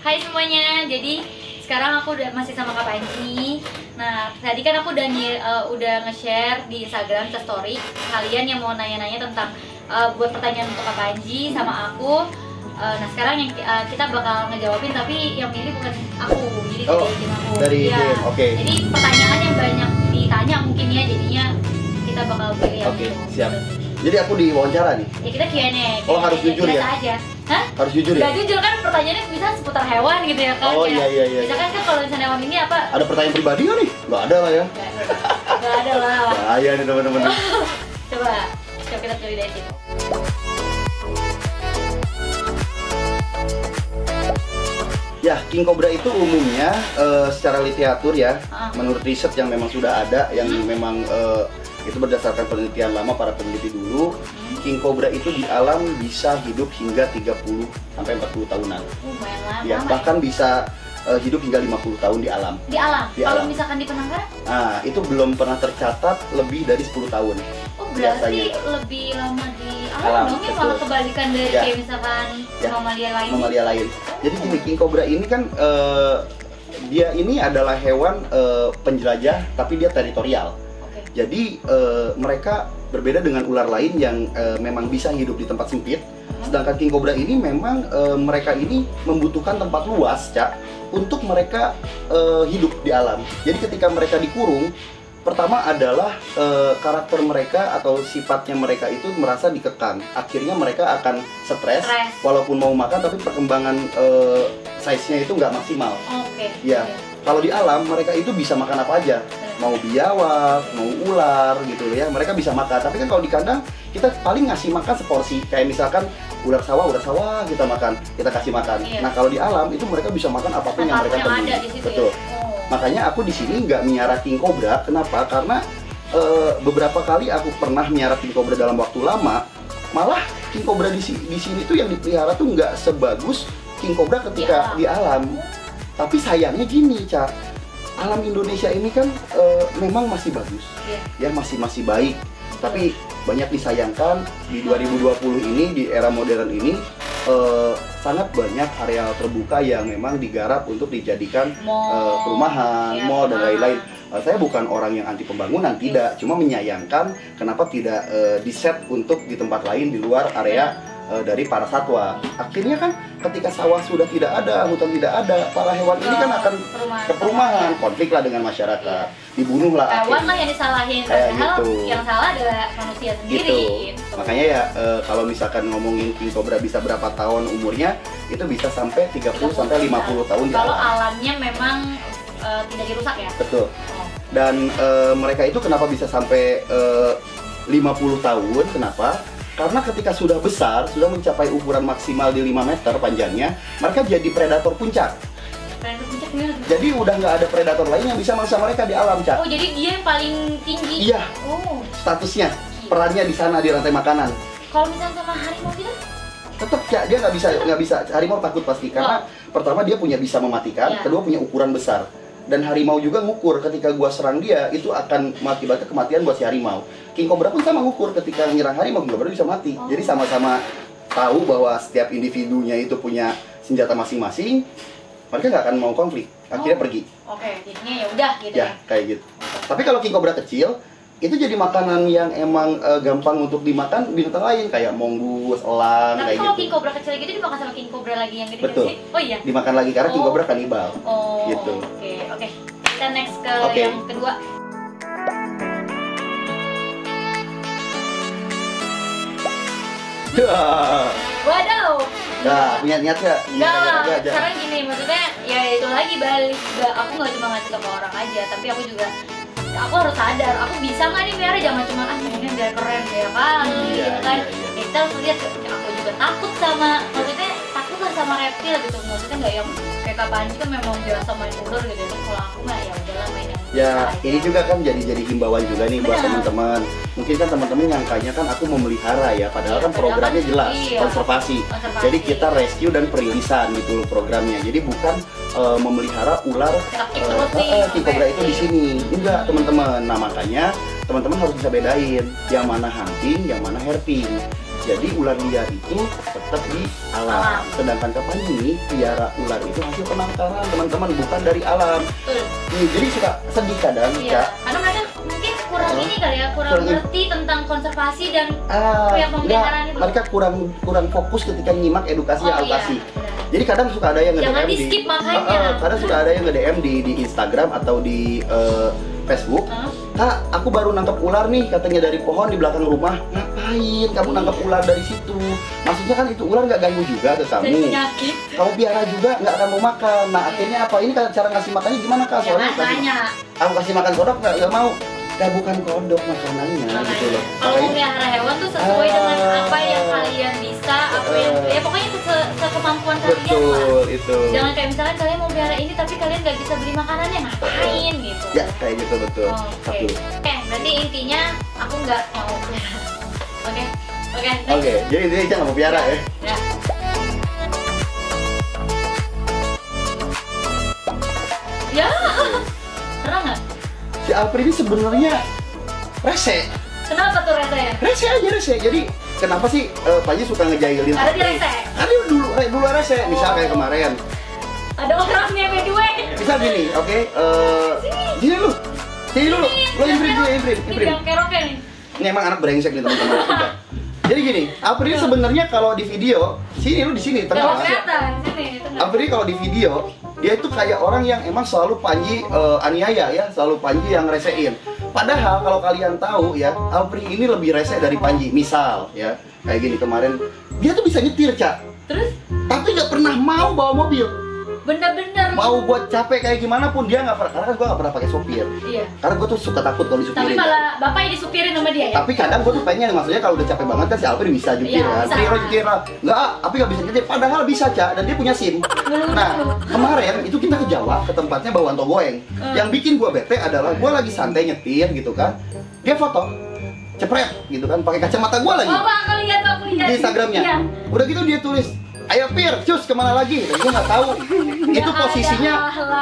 Hai semuanya, jadi sekarang aku masih sama Kak Panji. Nah, tadi kan aku udah nge-share di Instagram story kalian yang mau nanya-nanya tentang buat pertanyaan untuk Kak Panji sama aku. Nah, sekarang yang kita bakal ngejawabin, tapi yang pilih bukan aku, jadi dari tim aku. Dari tim, oke. Jadi pertanyaan yang banyak ditanya mungkin ya, jadinya kita bakal pilih yang Oke, siap. Jadi aku diwawancara nih? Ya kita Q&A. Oh, harus jujur ya? Aja. Hah? Harus jujur ya? Gak jujur kan, pertanyaannya bisa seputar hewan gitu ya kan? Oh ya. iya. Misalkan kan kalau misalnya hewan ini apa? Ada pertanyaan pribadi nggak nih? Nggak ada lah ya? Gak ada lah. Bahaya nih teman-teman. Coba kita pilih dari situ. Ya, king cobra itu umumnya secara literatur ya, menurut riset yang memang sudah ada, yang memang itu berdasarkan penelitian lama para peneliti dulu, king cobra itu di alam bisa hidup hingga 30 sampai 40 tahunan. Lumayan lama. Ya, bahkan bisa hidup hingga 50 tahun di alam. Di alam? Kalau alam. misalkan di penangkaran? Nah, itu belum pernah tercatat lebih dari 10 tahun. Oh, berarti biasanya lebih lama di alam dong ya, malah kebalikan dari kayak misalkan mamalia lain. Mamalia lain. Jadi gini, king cobra ini kan dia ini adalah hewan penjelajah, tapi dia teritorial. Jadi mereka berbeda dengan ular lain yang memang bisa hidup di tempat sempit. Sedangkan king cobra ini memang mereka ini membutuhkan tempat luas, Cak, untuk mereka hidup di alam. Jadi ketika mereka dikurung, pertama adalah karakter mereka atau sifatnya mereka itu merasa dikekang. Akhirnya mereka akan stres, walaupun mau makan tapi perkembangan size-nya itu nggak maksimal. Ya, kalau di alam mereka itu bisa makan apa aja. Mau biawak, mau ular gitu ya, mereka bisa makan. Tapi kan kalau di kandang kita paling ngasih makan seporsi. Kayak misalkan ular sawah kita makan, kita kasih makan. Nah kalau di alam itu mereka bisa makan apapun yang mereka temui. Betul. Makanya aku di sini nggak miara king cobra. Kenapa? Karena beberapa kali aku pernah miara king cobra dalam waktu lama. Malah king cobra di sini tuh yang dipelihara tuh nggak sebagus king cobra ketika di alam. Tapi sayangnya gini, Cak. Alam Indonesia ini kan memang masih bagus, ya masih baik. Tapi banyak disayangkan di 2020 ini, di era modern ini sangat banyak areal terbuka yang memang digarap untuk dijadikan perumahan, mall dan lain-lain. Saya bukan orang yang anti pembangunan, tidak, cuma menyayangkan kenapa tidak di-set untuk di tempat lain di luar area dari para satwa. Akhirnya kan ketika sawah sudah tidak ada, hutan tidak ada, para hewan ini kan akan ke perumahan, konflik lah dengan masyarakat, dibunuh lah. Hewan lah yang disalahin, padahal yang salah adalah manusia sendiri. Gitu. Makanya ya kalau misalkan ngomongin king cobra bisa berapa tahun umurnya, itu bisa sampai 30 sampai 50 tahun di alam. Kalau alamnya memang tidak dirusak ya. Betul. Dan mereka itu kenapa bisa sampai 50 tahun? Kenapa? Karena ketika sudah besar, sudah mencapai ukuran maksimal di 5 meter panjangnya, mereka jadi predator puncak. Predator puncak gimana? Jadi udah nggak ada predator lain yang bisa mangsa mereka di alam, Cak. Oh, jadi dia yang paling tinggi? Iya. Statusnya, perannya di sana di rantai makanan. Kalau misalnya sama harimau gitu? Tetap, Cak, dia nggak bisa. Harimau takut pasti, karena pertama dia punya bisa mematikan, kedua punya ukuran besar. Dan harimau juga ngukur ketika gua serang dia, itu akan mengakibatkan kematian buat si harimau. King cobra pun sama ngukur ketika menyerang harimau, king cobra bisa mati. Jadi sama-sama tahu bahwa setiap individunya itu punya senjata masing-masing, mereka nggak akan mau konflik, akhirnya pergi. Jadinya ya udah gitu ya. Kayak gitu. Tapi kalau king cobra kecil, itu jadi makanan yang emang gampang untuk dimakan binatang lain, kayak mongoose, elang, kayak gitu. Tapi kalau king cobra kecil gitu dimakan sama king cobra lagi yang gede-gede sih? Oh iya? Dimakan lagi karena king cobra kanibal. Gitu. Oke. Kita next ke yang kedua. Waduh. Nah, punya niat gak? Enggak lah, sekarang gini, maksudnya ya itu lagi balik. Aku nggak cuma ngasih ke orang aja, tapi aku juga harus sadar, aku bisa nggak nih miara, jangan cuma pengen biar keren ya kali gitu kan. Kita harus lihat, aku juga takut sama, maksudnya takut lah sama reptil gitu, maksudnya nggak yang kayak Kak Panji kan memang biasa main ular gitu. Kalau aku mah ya udahlah main yang ya ini juga kan jadi himbauan juga nih buat teman-teman. Mungkin kan teman-teman nyangkanya kan aku memelihara ya, padahal kan programnya jelas konservasi. Jadi kita rescue dan perilisan gitu loh programnya. Jadi bukan memelihara ular king cobra itu di sini. Enggak, teman-teman. Nah, makanya teman-teman harus bisa bedain yang mana hunting, yang mana herping. Jadi ular liar itu tetap di alam. Sedangkan Kak Panji nih piara ular itu hasil penangkaran teman-teman, bukan dari alam. Nih, jadi suka sedih kadang, Iya. Kak. Karena mereka mungkin kurang ini kali ya, kurang ngerti tentang konservasi dan yang pemeliharaan itu. Mereka kurang fokus ketika nyimak edukasi yang kasih. Jadi kadang suka ada yang jangan nge-DM di skip makanya. kadang suka ada yang nge-DM di Instagram atau di Facebook. Kak, aku baru nangkep ular nih, katanya dari pohon di belakang rumah. Ngapain kamu nangkep ular dari situ? Maksudnya kan itu ular nggak ganggu juga ke kamu. Dari penyakit. Kamu piara juga nggak akan mau makan. Nah akhirnya apa? Ini cara ngasih makannya gimana Kak? Soalnya aku kasih makan kodok nggak mau. Ya bukan kodok makanannya gitu loh. Kalau melihara hewan tuh sesuai dengan apa yang kalian bisa, apa yang ya pokoknya sekemampuan kalian lah. Betul itu. Jangan kayak misalkan kalian mau melihara ini tapi kalian nggak bisa beli makanannya, ngapain gitu. Ya kayak gitu betul. Oke, berarti intinya aku nggak mau pelihara. Oke. Jadi intinya Ica nggak mau piara ya. Ya. Ya. Pernah nggak? Si Alfred ini sebenarnya rese. Kenapa tuh rese ya? Rese aja rese. Jadi kenapa sih Panji suka ngejailin Karena dia Alfred? rese. Karena dia dulu rese. Misal kayak kemarin. Ada orangnya berdua. Misal gini, oke? Sini lu. Sini dulu. Lo imprim dulu, imprim. Yang keroknya nih. Ini emang anak brengsek nih teman-teman. Sumpah. Jadi gini, Alfred ini sebenarnya kalau di video, sini lu di sini tengah. Nggak kelihatan, sini tengah. Alfred ini kalau di video, dia itu kayak orang yang emang selalu Panji aniaya ya, selalu Panji yang resein. Padahal kalau kalian tahu ya, Alfred ini lebih rese dari Panji. Misal ya, kayak gini kemarin, dia tuh bisa nyetir, Cak. Terus? Tapi nggak pernah mau bawa mobil. Bener-bener. Mau buat capek kayak gimana pun dia nggak pernah, karena kan gue nggak pernah pakai sopir. Iya. Karena gue tuh suka takut kalau disupirin. Tapi malah bapak yang disupirin sama dia ya? Tapi kadang gue tuh pengen, maksudnya kalau udah capek banget kan si Alfred bisa nyetir Iya, kan. bisa. Triro nyetir lah. Nggak, tapi nggak bisa nyetir. Padahal bisa, Cak, dan dia punya SIM. Nah, kemarin itu kita ke Jawa, ke tempatnya bawaan Togoeng. Yang bikin gue bete adalah gue lagi santai nyetir gitu kan. Dia foto, cepret gitu kan, pakai kacamata gue lagi. Oh, Pak, aku lihat Di Instagramnya. Iya. Udah gitu dia tulis, ayo Pir, cus kemana lagi? Dan gue nggak tahu. Itu posisinya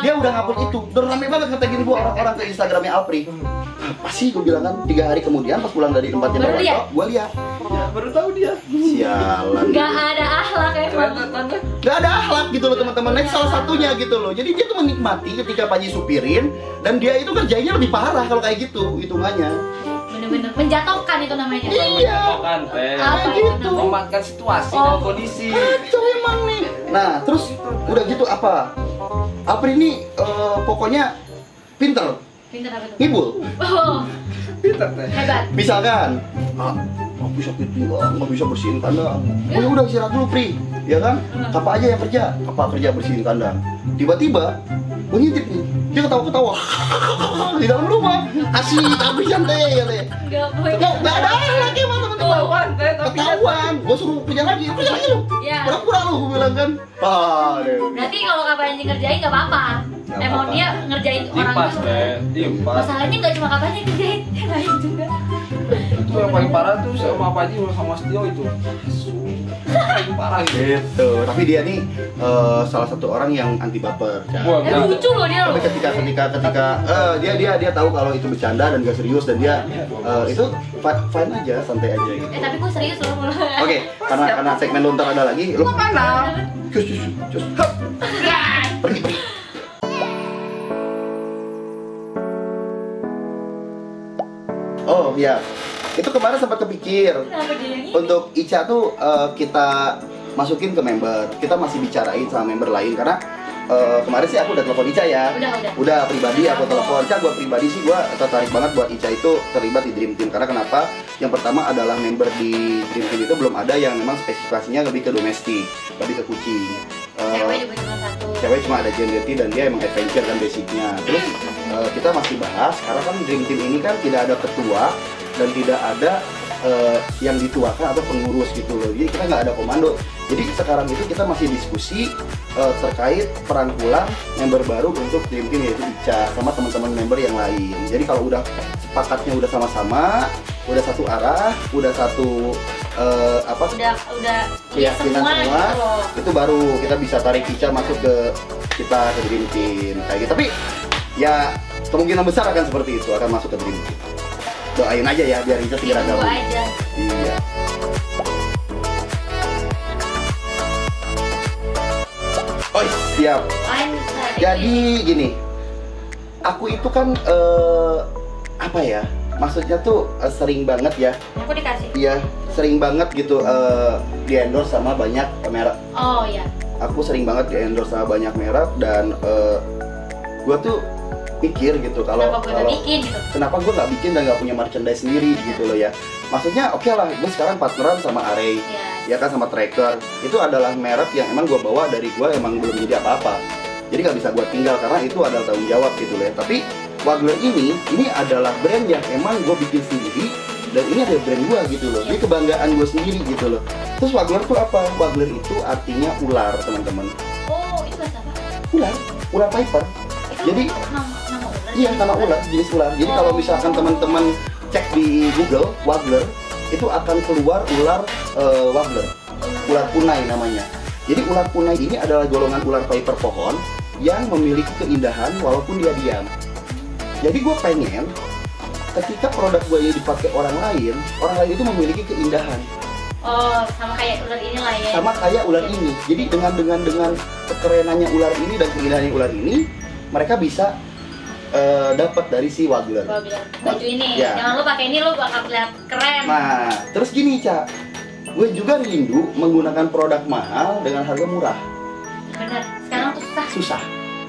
dia udah ngupload itu. Dan rame banget kata gini bu orang-orang ke Instagramnya Alfred. Apa sih gue bilang kan 3 hari kemudian pas pulang dari tempatnya Baru lihat? gue lihat. Ya, baru tahu dia. Sialan. Gak ada akhlak emang. Gak ada akhlak gitu loh teman-teman. Nah, salah satunya gitu loh. Jadi dia tuh menikmati ketika Panji supirin dan dia itu kerjanya lebih parah kalau kayak gitu hitungannya. Bener-bener menjatuhkan itu namanya. Iya. Kan, Apa gitu. memanfaatkan situasi dan kondisi. Kacau emang nih. Nah, terus udah gitu apa? Alfred ini pokoknya pinter, Pinter apa tuh? ngibul. Oh, Pintar teh. hebat. Misalkan, aku sakit pinggang, nggak bisa bersihin kandang. Oh ya udah istirahat dulu, Pri. Ya kan? Apa aja yang kerja? Apa kerja bersihin kandang? Tiba-tiba, gue ngintip nih. Dia ketawa-ketawa di dalam rumah. Asik, tapi santai katanya. Gak boleh. Nggak ada lagi emang teman-teman. Ketahuan teh, tapi Ketahuan. Gue suruh kerja lagi lu. Ya. Pura-pura lu, gue bilang kan. Aduh. Berarti kalau kapan yang ngerjain gak apa-apa. Nggak Emang apa-apa. dia ngerjain orang Dipas itu. teh, dipas. Masalahnya nggak cuma kapan yang kerjain, yang lain juga. Itu yang paling parah tuh sama Pak Haji sama Setio itu. Paling parah gitu. Gitu. Tapi dia nih salah satu orang yang anti baper. Cak. Wah, Lucu loh dia loh. Tapi ketika dia tahu kalau itu bercanda dan gak serius dan dia itu fine aja, santai aja gitu. Tapi gue serius loh. Oke, karena segmen lu ntar ada lagi, lu mana? cus. Pergi. Oh ya, itu kemarin sempat kepikir Kenapa dia yang ini? untuk Ica tuh kita masukin ke member. Kita masih bicarain sama member lain karena kemarin sih aku udah telepon Ica ya. Udah pribadi aku telepon Ica. Gua pribadi sih gua tertarik banget buat Ica itu terlibat di Dream Team karena kenapa? Yang pertama adalah member di Dream Team itu belum ada yang memang spesifikasinya lebih ke domestik, lebih ke kucing. Cewek juga cuma satu. Cewek cuma ada gender dan dia emang adventure kan basicnya. Terus kita masih bahas karena kan Dream Team ini kan tidak ada ketua dan tidak ada yang dituakan atau pengurus gitu loh. Jadi kita nggak ada komando. Jadi sekarang itu kita masih diskusi terkait perangkulan member baru untuk Dream Team yaitu Ica sama teman-teman member yang lain. Jadi kalau udah sepakatnya udah sama-sama, udah satu arah, udah satu Udah keyakinan semua semua, gitu loh. itu baru kita bisa tarik Ica masuk ke Dream Team kayak gitu. Tapi ya kemungkinan besar akan seperti itu, akan masuk ke Dream Team. Doain aja ya biar Ica segera Tunggu gabung. aja. Iya. Siap. Lancar. Jadi gini, aku itu kan apa ya? Maksudnya tuh sering banget ya. Aku dikasih. Iya, sering banget gitu di endorse sama banyak merek. Oh iya. Aku sering banget di endorse sama banyak merek dan gue tuh pikir gitu Kenapa gue nggak bikin gitu? kenapa gue nggak bikin dan nggak punya merchandise sendiri gitu loh ya. Maksudnya oke lah, gue sekarang partneran sama Array, Iya. ya kan, sama Tracker. Itu adalah merek yang emang gue bawa dari gue emang belum jadi apa-apa. Jadi nggak bisa gue tinggal karena itu adalah tanggung jawab gitu loh ya. Tapi Waggler ini adalah brand yang emang gue bikin sendiri dan ini ada brand gue gitu loh. Ini kebanggaan gue sendiri gitu loh. Terus Waggler tuh apa? Waggler itu artinya ular, teman-teman. Oh, itu bahasa apa? Ular Piper. Itu Jadi nama ular. iya, nama ular, jenis ular. Jadi kalau misalkan teman-teman cek di Google Waggler, itu akan keluar ular Waggler. Ular punai namanya. Jadi ular punai ini adalah golongan ular Piper pohon yang memiliki keindahan walaupun dia diam. Jadi gue pengen ketika produk gue ini dipakai orang lain itu memiliki keindahan. Oh, sama kayak ular inilah ya. Sama kayak ular ini. Jadi dengan kekerenannya ular ini dan keindahannya ular ini, mereka bisa dapat dari si Waggler. Gua bilang baju ini, Ya. jangan lu pakai ini lu bakal kelihatan keren. Nah, terus gini, Ca. Gue juga rindu menggunakan produk mahal dengan harga murah. Bener, sekarang tuh susah. Susah.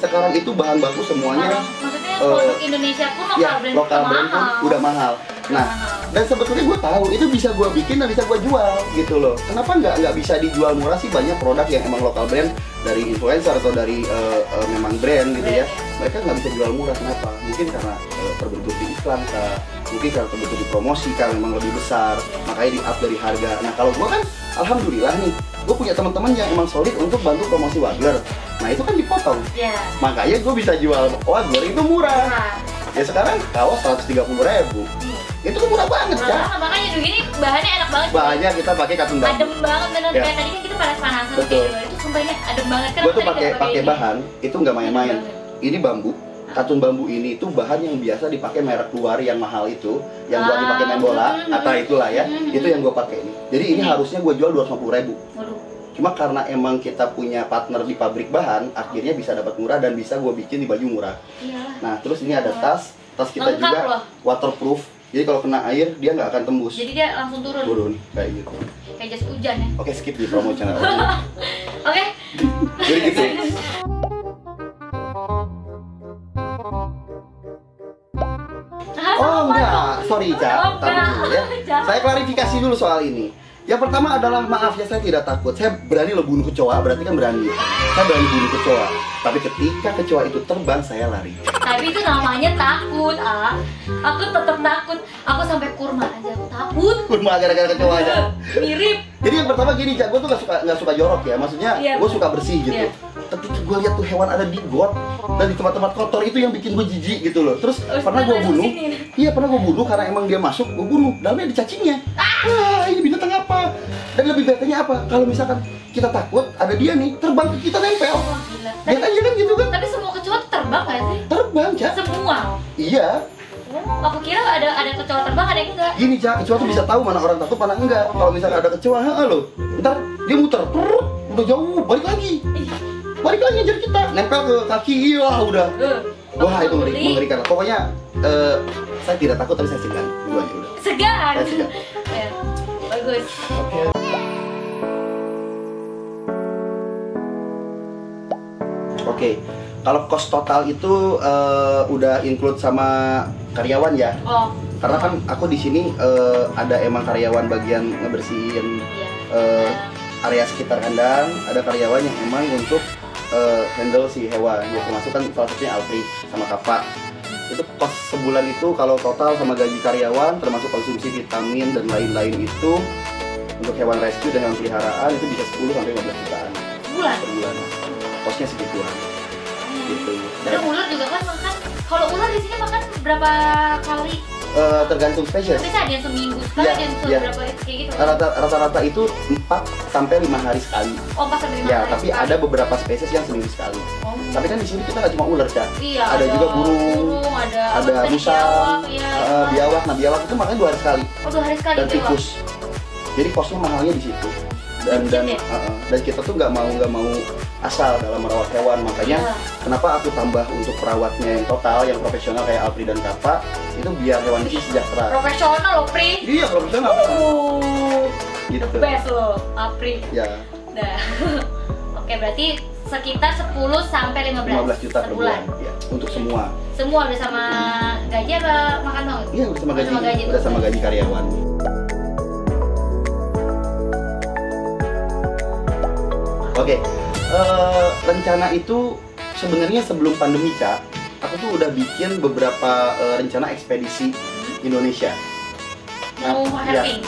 Sekarang itu bahan baku semuanya Maksudnya produk Indonesia pun lokal ya, brand lokal udah brand pun mahal. udah mahal. Nah, dan sebetulnya gue tahu itu bisa gue bikin dan bisa gue jual gitu loh. Kenapa nggak bisa dijual murah sih? Banyak produk yang emang lokal brand dari influencer atau dari memang brand gitu ya. Mereka nggak bisa jual murah, kenapa? Mungkin karena terbentur di iklan kah? Mungkin karena terbentur di promosi kan memang lebih besar, makanya di up dari harga. Nah kalau gue kan alhamdulillah nih, gue punya teman-teman yang emang solid untuk bantu promosi Waggler. Nah itu kan dipotong, Iya. makanya gue bisa jual Waggler itu murah. Murah. Ya sekarang kaos 130.000, itu kan murah banget Murah kan? banget, makanya dulu ini bahannya enak banget. Banyak kita pakai katun bambu. Adem banget bener, Ya. kayak tadi kan kita panas-panasan Betul. kayak gitu. Itu sumpah ini adem banget kan. Gue tuh tadi pakai nggak ini. bahan itu nggak main-main. Adem banget. Ini bambu. Katun bambu ini tuh bahan yang biasa dipakai merek luar yang mahal itu, yang buat dipakai main bola, atau itulah ya, itu yang gue pakai ini. Jadi ini harusnya gue jual 250.000. Waduh. Cuma karena emang kita punya partner di pabrik bahan, akhirnya bisa dapat murah dan bisa gue bikin di baju murah. Iyalah. Nah terus ini ada tas kita Lengkap juga loh. waterproof. Jadi kalau kena air dia nggak akan tembus. Jadi dia langsung turun. Turun kayak gitu. Kayak jas hujan ya. Oke, skip di promo channel. Oke. Jadi gitu. Oh enggak, sorry Ca, Oh, tahan enggak. dulu ya. Jangan. Saya klarifikasi dulu soal ini. Yang pertama adalah maaf ya, saya tidak takut. Saya berani lo bunuh kecoa, berarti kan berani. Saya berani bunuh kecoa. Tapi ketika kecoa itu terbang, saya lari. Tapi itu namanya takut, ah. Aku tetap takut. Aku sampai kurma aja aku takut. Kurma gara-gara kecoa aja. Mirip. Jadi yang pertama gini, Ca, gue tuh nggak suka jorok ya. Maksudnya Iya. gue suka bersih gitu. Iya. Ketika gue lihat tuh hewan ada di got dan di tempat-tempat kotor itu yang bikin gue jijik gitu loh. Terus Oh, pernah gue masuk bunuh. sini. Iya pernah gue bunuh karena emang dia masuk, gue bunuh. Dalamnya ada cacingnya. Wah ini binatang apa? Dan lebih betanya apa? Kalau misalkan kita takut, ada dia nih terbang ke kita nempel. Wah, gila. Lihat aja kan gitu kan? Tapi semua kecoa tuh terbang gak sih? Terbang, Ca. Semua. Iya. Oh, aku kira ada kecoa terbang, ada yang enggak. Gini, Ca, kecoa tuh bisa tahu mana orang takut, mana enggak. Kalau misalkan ada kecoa, loh. Ntar dia muter, perut, udah jauh, balik lagi. Ih, Balik lagi jadi kita nempel ke kaki, iya udah. Wah itu ngeri. mengerikan. Pokoknya saya tidak takut tapi saya segan. Itu aja udah. Segan. Saya segan. Ya, bagus. Oke. Kalau cost total itu udah include sama karyawan ya. Oh, Karena kan aku di sini ada emang karyawan bagian ngebersihin iya. area sekitar kandang, ada karyawan yang emang untuk handle si hewan. Ya termasuk kan salah satunya Alfri sama Kapa. Itu cost sebulan itu kalau total sama gaji karyawan termasuk konsumsi vitamin dan lain-lain itu untuk hewan rescue dan hewan peliharaan itu bisa 10 sampai 15 jutaan Bulan. per bulan. Costnya segituan gitu. Ada ular juga kan makan. Kalau ular di sini makan berapa kali? Tergantung spesies. Bisa ada yang seminggu sekali, Iya, ada yang iya. seberapa kayak gitu. Rata-rata itu 4 sampai 5 hari sekali. Oh, pas sampai 5 Ya, hari tapi sekali. ada beberapa spesies yang seminggu sekali. Oh. Tapi kan di sini kita nggak cuma ular, Cak. Iya, ada juga burung, ada ada apa tadi, musang, biawak, ya. biawak. Nah, biawak itu makanya 2 hari sekali. Oh, 2 hari sekali Dan biawak. tikus. Jadi costnya mahalnya di situ. dan kita tuh nggak mau asal dalam merawat hewan, makanya kenapa aku tambah untuk perawatnya yang total, yang profesional kayak Apri dan Kapa, itu biar hewan ini sejahtera. Profesional loh, Pri. Iya, profesional. Gitu. The best loh, Apri. Ya. Nah. Oke, berarti sekitar 10 sampai 15 juta per bulan. Ya, untuk semua. Semua udah sama gaji apa makan dong? Iya, udah sama gaji. Udah sama gaji karyawan. Oke. Rencana itu sebenarnya sebelum pandemi, Ca, aku tuh udah bikin beberapa rencana ekspedisi Indonesia. Mau herping?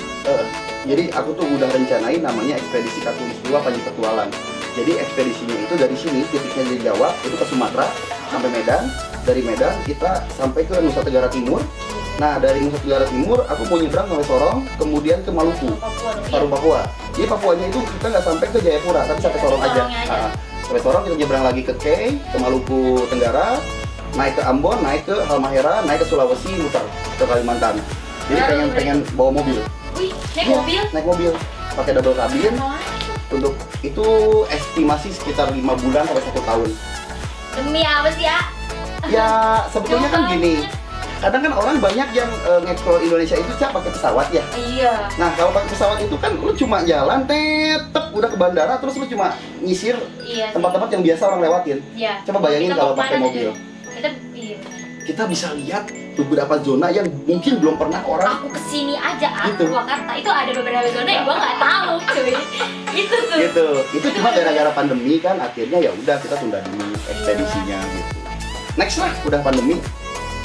Jadi aku tuh udah rencanain namanya ekspedisi Katulistiwa Panji Petualang. Jadi ekspedisinya itu dari sini, titiknya di Jawa, itu ke Sumatera sampai Medan. Dari Medan kita sampai ke Nusa Tenggara Timur. Nah, dari Nusa Tenggara Timur aku mau nyebrang sampai Sorong, kemudian ke Maluku, Papua. Jadi Papuanya itu kita nggak sampai ke Jayapura, tapi sampai Sorong aja. Sampai Sorong kita nyebrang lagi ke Kei, ke Maluku Tenggara, naik ke Ambon, naik ke Halmahera, naik ke Sulawesi, muter ke Kalimantan. Jadi pengen bawa mobil. Wih, naik mobil, pakai double cabin. Untuk itu estimasi sekitar 5 bulan sampai 1 tahun. Demi apa sih, ya? Ya sebetulnya kan gini. Kadang kan orang banyak yang nge-explore Indonesia itu pakai pesawat ya. Iya. Nah, kalau pakai pesawat itu kan lu cuma jalan tetep udah ke bandara, terus lu cuma nyisir tempat-tempat yang biasa orang lewatin. Iya. Coba bayangin kalau pakai mobil. Kita bisa lihat beberapa zona yang mungkin belum pernah orang. Aku kesini aja Purwakarta itu ada beberapa zona yang gua nggak tahu, cuy. Itu tuh. Gitu. Itu cuma gara-gara pandemi kan, akhirnya ya udah kita tunda dulu ekspedisinya gitu. Next lah, udah pandemi.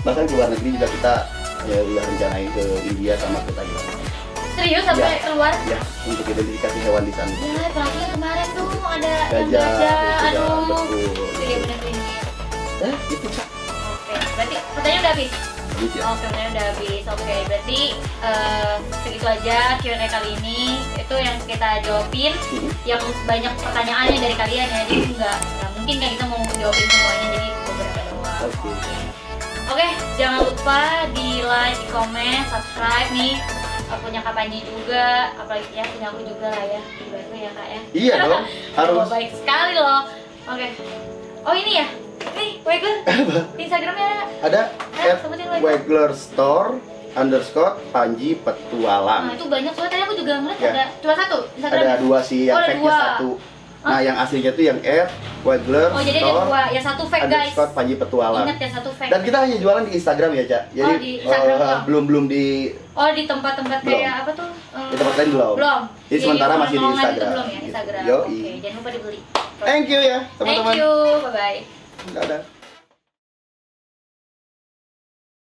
Bahkan ke luar negeri juga kita ya udah rencanain ke India sama ke Thailand. Serius sampai keluar? Ya, untuk identifikasi hewan di sana. Ya, apalagi yang kemarin tuh ada gajah. Aduh. Betul. Iya benar ini. Itu Cak. Oke, berarti pertanyaan udah habis? Habis ya? Oke, pertanyaan udah habis. Oke, berarti segitu aja Q&A kali ini. Itu yang kita jawabin. Yang banyak pertanyaannya dari kalian ya. Jadi nggak mungkin kan kita mau jawabin semuanya, jadi beberapa doang. Oke, jangan lupa di like, di komen, subscribe nih. Punya Kak Panji juga, apalagi ya punya aku juga lah ya. Dibantu ya Kak ya. Iya dong, harus. Baik sekali loh. Oke. Oh ini ya? Nih, Wegler. Di Instagramnya ada @weglerstore_Panji Petualang. Nah itu banyak soalnya tadi aku juga ngeliat ada cuma satu Instagramnya. Ada 2 sih, yang fake-nya 1. Nah, yang aslinya tuh yang @weglerstore. Oh jadi ada 2, yang satu fake guys. Panji Petualang. Ingat ya, satu fake. Dan kita hanya jualan di Instagram ya, Cak. Jadi di Instagram belum di. Oh di tempat-tempat kayak apa tuh? Di tempat lain belum. Jadi sementara masih di Instagram. Belum ya Instagram. Oke, jangan lupa dibeli. Thank you ya teman-teman. Thank you, bye bye. Dadah.